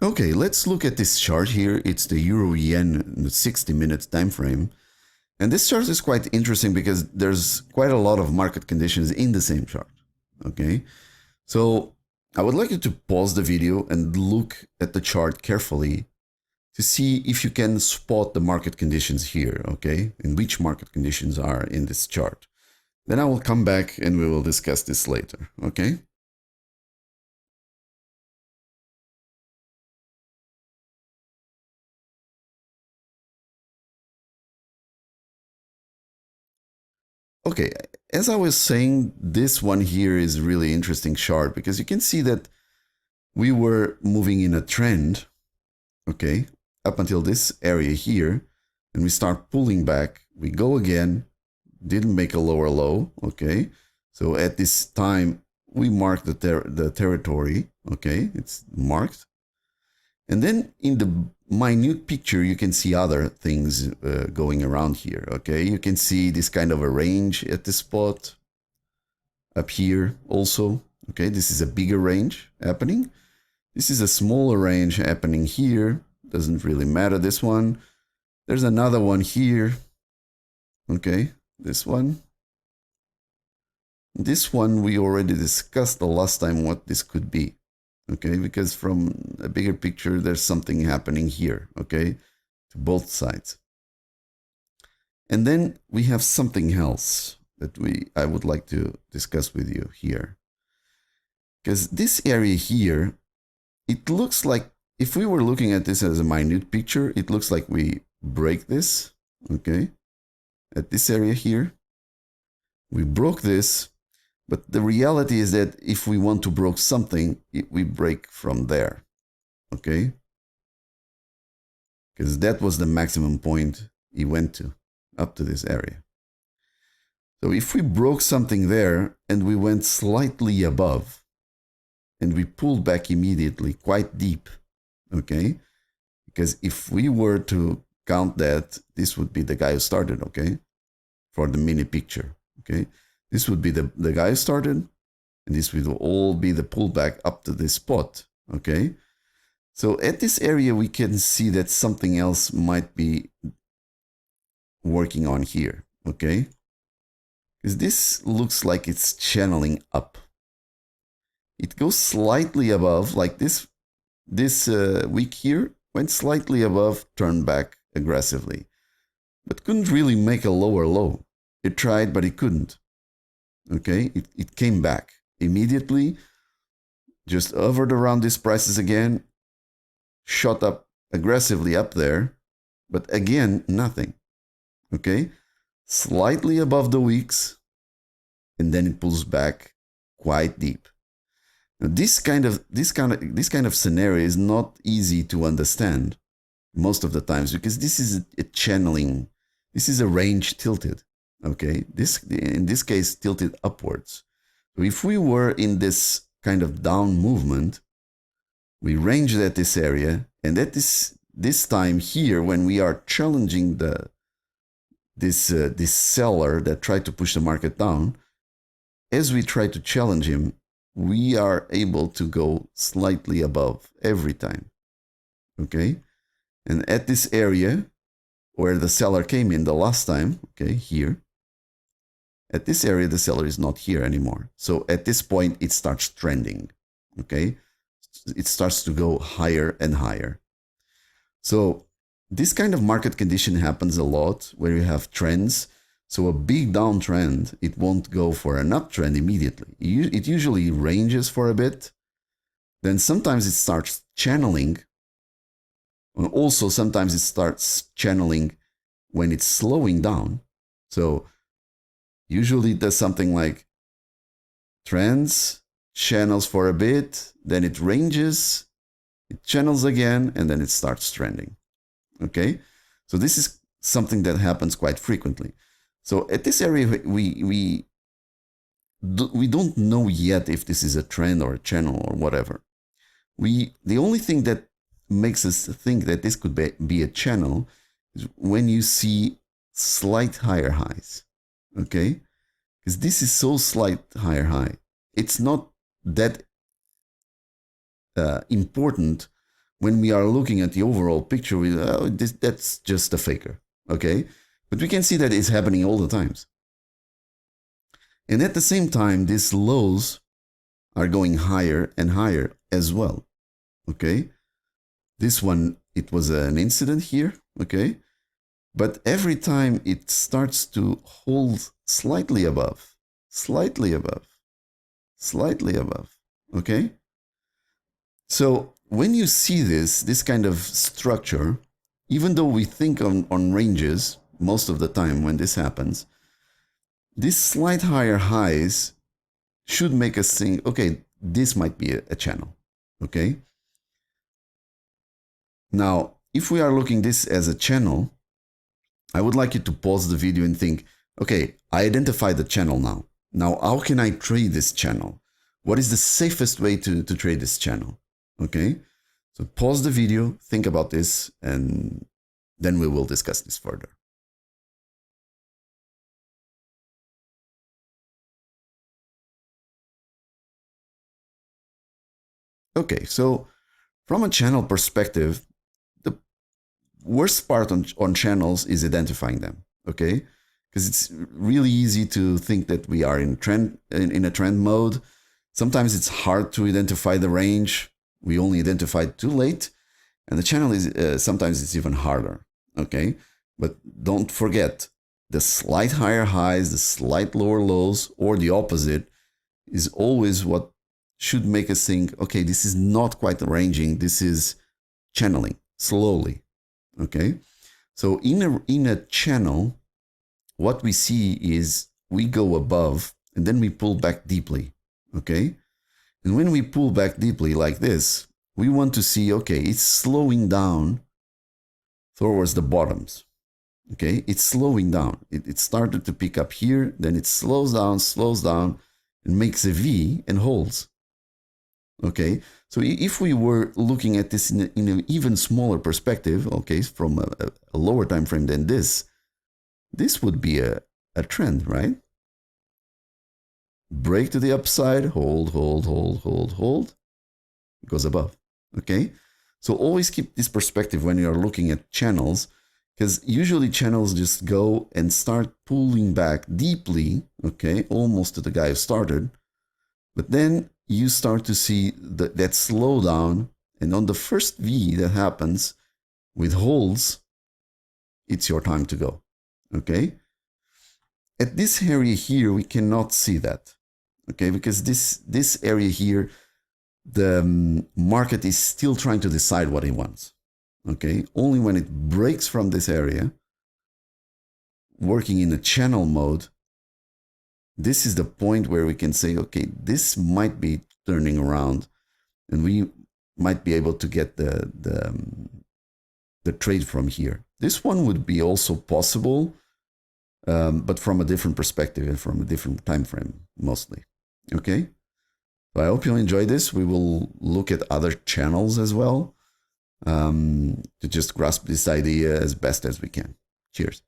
Okay, let's look at this chart here. It's the Euro-Yen 60-minute time frame. And this chart is quite interesting because there's quite a lot of market conditions in the same chart. Okay, so I would like you to pause the video and look at the chart carefully to see if you can spot the market conditions here, okay, and which market conditions are in this chart. Then I will come back and we will discuss this later, okay? Okay, as I was saying, this one here is really interesting chart because you can see that we were moving in a trend, okay, up until this area here, and we start pulling back. We go again, didn't make a lower low, okay? So at this time, we mark the territory, okay? It's marked. And then in the minute picture, you can see other things going around here, okay? You can see this kind of a range at this spot up here also, okay? This is a bigger range happening. This is a smaller range happening here. Doesn't really matter, this one. There's another one here, okay? This one. This one we already discussed the last time what this could be, okay? Because from a bigger picture, there's something happening here, okay? To both sides. And then we have something else that I would like to discuss with you here. Because this area here, it looks like, if we were looking at this as a minute picture, it looks like we break this, okay? At this area here. We broke this. But the reality is that if we want to break something, we break from there, okay? Because that was the maximum point he went to, up to this area. So if we broke something there and we went slightly above and we pulled back immediately quite deep, okay? Because if we were to count that, this would be the guy who started, okay? For the mini picture, okay? This would be the guy who started, and this will all be the pullback up to this spot, okay? So at this area, we can see that something else might be working on here, okay? Because this looks like it's channeling up. It goes slightly above, like this week here, went slightly above, turned back aggressively, but couldn't really make a lower low. It tried, but it couldn't. Okay, it came back immediately, just hovered around these prices again, shot up aggressively up there, but again, nothing. Okay, slightly above the weeks, and then it pulls back quite deep. Now, this kind of scenario is not easy to understand most of the times because this is a channeling. This is a range tilted. Okay, in this case tilted upwards. So if we were in this kind of down movement, we ranged at this area, and at this time here, when we are challenging this seller that tried to push the market down, as we try to challenge him, we are able to go slightly above every time. Okay, and at this area where the seller came in the last time, okay, here. At this area, the seller is not here anymore. So at this point, it starts trending, okay? It starts to go higher and higher. So this kind of market condition happens a lot where you have trends. So a big downtrend, it won't go for an uptrend immediately. It usually ranges for a bit. Then sometimes it starts channeling. Also, sometimes it starts channeling when it's slowing down. So usually it does something like trends, channels for a bit, then it ranges, it channels again, and then it starts trending. Okay? So this is something that happens quite frequently. So at this area, we don't know yet if this is a trend or a channel or whatever. The only thing that makes us think that this could be a channel is when you see slight higher highs. Okay, because this is so slight higher high. It's not that important when we are looking at the overall picture, that's just a faker, okay? But we can see that it's happening all the times. And at the same time, these lows are going higher and higher as well, okay? This one, it was an incident here, okay? But every time it starts to hold slightly above, slightly above, slightly above, okay? So when you see this kind of structure, even though we think on ranges most of the time when this happens, these slight higher highs should make us think, okay, this might be a channel, okay? Now, if we are looking this as a channel, I would like you to pause the video and think, okay, I identified the channel now. Now, how can I trade this channel? What is the safest way to trade this channel? Okay, so pause the video, think about this, and then we will discuss this further. Okay, so from a channel perspective, the worst part on channels is identifying them, okay? Because it's really easy to think that we are in a trend mode. Sometimes it's hard to identify the range. We only identify it too late, and the channel is sometimes it's even harder, okay? But don't forget, the slight higher highs, the slight lower lows, or the opposite is always what should make us think, okay, this is not quite ranging, this is channeling slowly, okay? So in a channel, what we see is we go above and then we pull back deeply, okay? And when we pull back deeply like this, we want to see, okay, it's slowing down towards the bottoms, okay? It's slowing down. It started to pick up here, then it slows down, and makes a V and holds, okay? So if we were looking at this in an even smaller perspective, okay, from a lower time frame than this would be a trend, right? Break to the upside, hold, it goes above, okay? So always keep this perspective when you're looking at channels, because usually channels just go and start pulling back deeply, okay, almost to the guy who started, but then you start to see that slowdown, and on the first V that happens with holds, it's your time to go, okay? At this area here, we cannot see that, okay? Because this area here, the market is still trying to decide what it wants, okay? Only when it breaks from this area, working in a channel mode, this is the point where we can say, okay, this might be turning around and we might be able to get the trade from here. This one would be also possible, but from a different perspective and from a different time frame, mostly, okay? So I hope you enjoyed this. We will look at other channels as well to just grasp this idea as best as we can. Cheers.